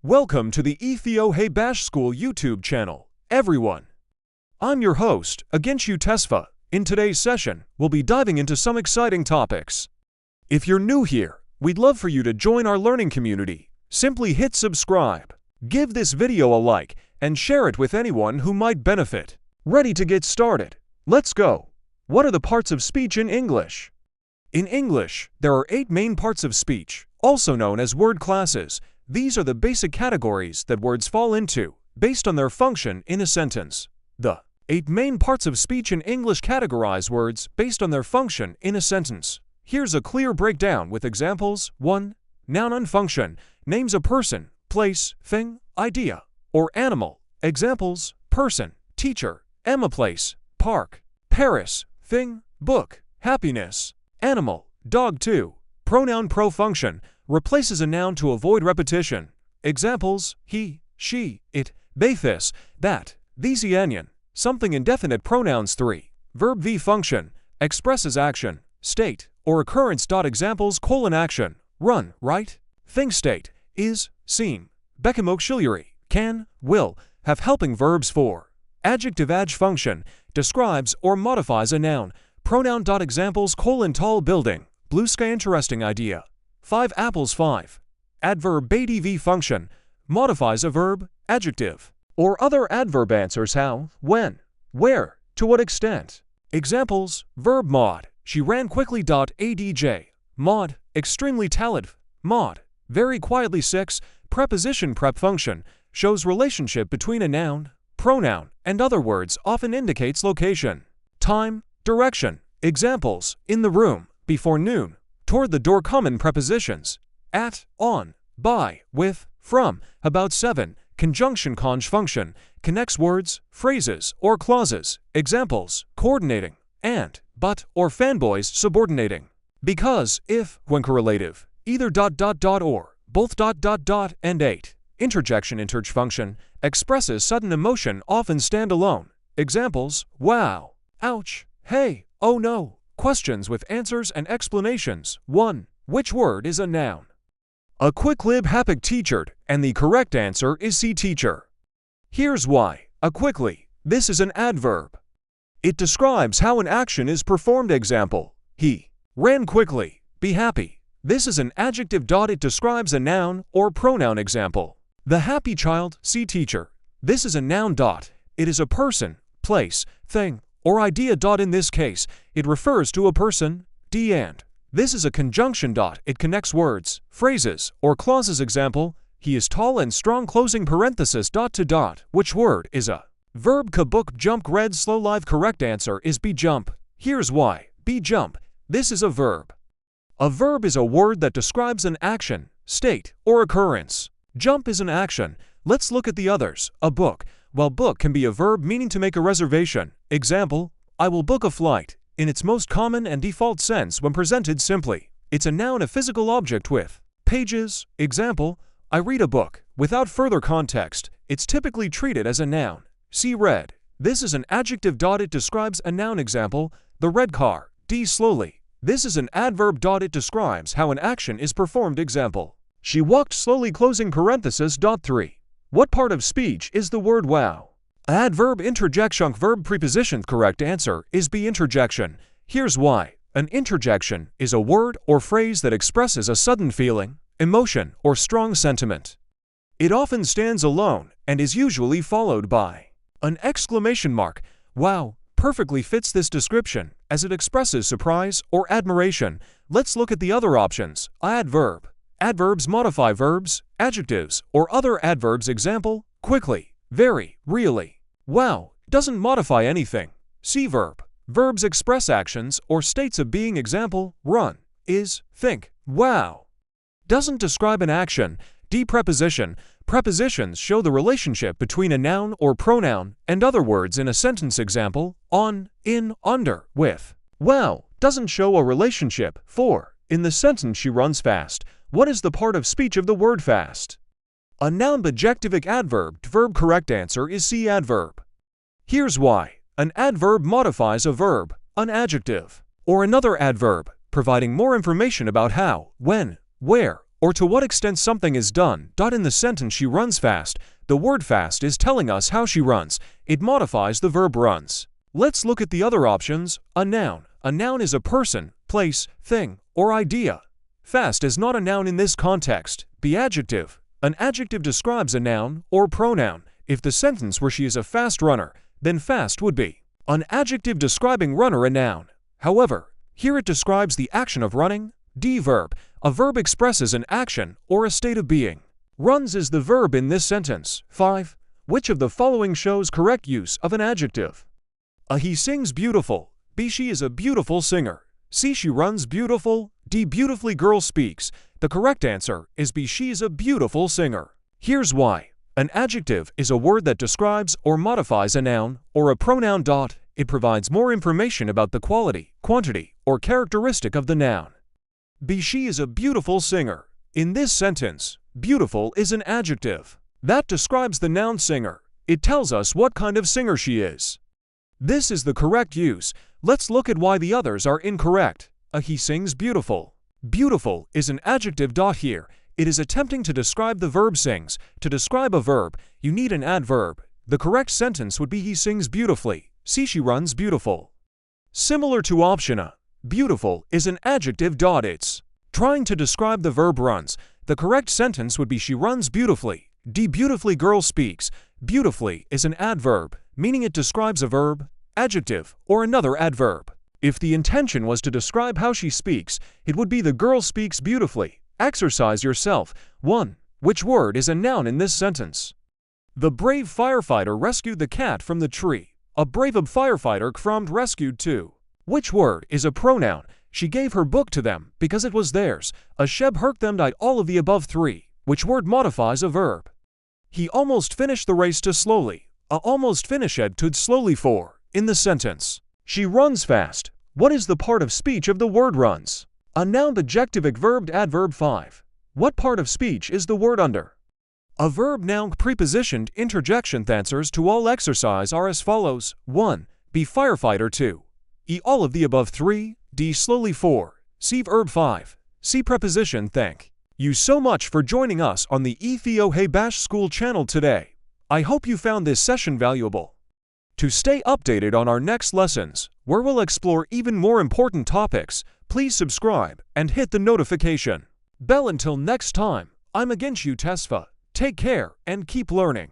Welcome to the Ethiopia Bash School YouTube channel, everyone. I'm your host, Aginshu Tesfa. In today's session, we'll be diving into some exciting topics. If you're new here, we'd love for you to join our learning community. Simply hit subscribe, give this video a like, and share it with anyone who might benefit. Ready to get started? Let's go. What are the parts of speech in English? In English, there are 8 main parts of speech, also known as word classes. These are the basic categories that words fall into, based on their function in a sentence. The 8 main parts of speech in English categorize words based on their function in a sentence. Here's a clear breakdown with examples. 1. Noun and function names a person, place, thing, idea, or animal. Examples: person, teacher, Emma place, park, Paris, thing, book, happiness, animal, dog. 2. Pronoun pro function replaces a noun to avoid repetition. Examples: he, she, it, they, this, that, these, anion, something indefinite pronouns. 3. Verb v function expresses action, state, or occurrence. Examples: action, run, write, thing, state, is, seem, become, auxiliary, can, will, have helping verbs. 4. Adjective adj function describes or modifies a noun. Pronoun. Examples: tall building, blue sky, interesting idea. 5. Apples. 5. Adverb adv function modifies a verb, adjective, or other adverb. Answers: how, when, where, to what extent. Examples: verb mod, she ran quickly. Adj, mod, extremely talented, mod, very quietly. 6. Preposition prep function shows relationship between a noun, pronoun, and other words, often indicates location, time, direction. Examples: in the room, before noon, toward the door. Common prepositions: at, on, by, with, from, about. 7. Conjunction conj function connects words, phrases, or clauses. Examples: coordinating, and, but, or fanboys subordinating. Because, if, when correlative, either ... or, both ... and 8. Interjection interj function expresses sudden emotion, often standalone. Examples: wow, ouch, hey, oh no. Questions with answers and explanations. 1. Which word is a noun? A quick lib happy teachered, and the correct answer is C, teacher. Here's why. A quickly. This is an adverb. It describes how an action is performed. Example: he ran quickly. Be happy. This is an adjective. It describes a noun or pronoun. Example: the happy child. See, teacher. This is a noun. It is a person, place, thing, or idea. In this case, it refers to a person. And this is a conjunction. It connects words, phrases, or clauses. Example: he is tall and strong. Closing parenthesis. To. Which word is a verb? Book, jump, read, slow, live. Correct answer is be, jump. Here's why. Be, jump. This is a verb. A verb is a word that describes an action, state, or occurrence. Jump is an action. Let's look at the others. A book. While book can be a verb meaning to make a reservation. Example: I will book a flight. In its most common and default sense when presented simply, it's a noun, a physical object with pages. Example: I read a book. Without further context, it's typically treated as a noun. See, red. This is an adjective. It describes a noun. Example: the red car. Slowly. This is an adverb. It describes how an action is performed. Example: she walked slowly. Closing parenthesis. 3. What part of speech is the word wow? Adverb. Interjection. Verb preposition. Correct answer is B, interjection. Here's why. An interjection is a word or phrase that expresses a sudden feeling, emotion, or strong sentiment. It often stands alone and is usually followed by an exclamation mark. Wow perfectly fits this description as it expresses surprise or admiration. Let's look at the other options. Adverb. Adverbs modify verbs, adjectives, or other adverbs. Example: quickly, very, really. Wow doesn't modify anything. See, verb. Verbs express actions or states of being. Example: run, is, think. Wow doesn't describe an action. Preposition. Prepositions show the relationship between a noun or pronoun and other words in a sentence. Example: on, in, under, with. Wow doesn't show a relationship. 4. In the sentence she runs fast, what is the part of speech of the word fast? A noun. Adjectivic adverb. Verb. Correct answer is C, adverb. Here's why. An adverb modifies a verb, an adjective, or another adverb, providing more information about how, when, where, or to what extent something is done. In the sentence she runs fast, the word fast is telling us how she runs. It modifies the verb runs. Let's look at the other options. A noun. A noun is a person, place, thing, or idea. Fast is not a noun in this context. The adjective. An adjective describes a noun or pronoun. If the sentence were she is a fast runner, then fast would be an adjective describing runner, a noun. However, here it describes the action of running. Verb. A verb expresses an action or a state of being. Runs is the verb in this sentence. 5. Which of the following shows correct use of an adjective? A. He sings beautiful. B. She is a beautiful singer. C. She runs beautiful. D. Beautifully girl speaks. The correct answer is B. She is a beautiful singer. Here's why. An adjective is a word that describes or modifies a noun or a pronoun. It provides more information about the quality, quantity, or characteristic of the noun. B. She is a beautiful singer. In this sentence, beautiful is an adjective that describes the noun singer. It tells us what kind of singer she is. This is the correct use. Let's look at why the others are incorrect. A. He sings beautiful. Beautiful is an adjective. Here, it is attempting to describe the verb sings. To describe a verb, you need an adverb. The correct sentence would be he sings beautifully. See, she runs beautiful. Similar to option A, beautiful is an adjective. It's trying to describe the verb runs. The correct sentence would be she runs beautifully. D. Beautifully girl speaks. Beautifully is an adverb, meaning it describes a verb, adjective, or another adverb. If the intention was to describe how she speaks, it would be the girl speaks beautifully. Exercise yourself. 1. Which word is a noun in this sentence? The brave firefighter rescued the cat from the tree. A brave firefighter rescued 2. Which word is a pronoun? She gave her book to them because it was theirs. A Sheb hurt them died. All of the above 3. Which word modifies a verb? He almost finished the race to slowly. A almost finished to slowly. 4. In the sentence, she runs fast. What is the part of speech of the word runs? A noun, adjective, verb, adverb. 5. What part of speech is the word under? A verb, noun, prepositioned, interjection. The answers to all exercise are as follows. 1. B. Firefighter. 2. E. All of the above. 3. D. Slowly. 4. C. Verb. 5. C. Preposition. Thank you so much for joining us on the Ethiopia School channel today. I hope you found this session valuable. To stay updated on our next lessons, where we'll explore even more important topics, please subscribe and hit the notification bell. Until next time, I'm Tesfa. Take care and keep learning.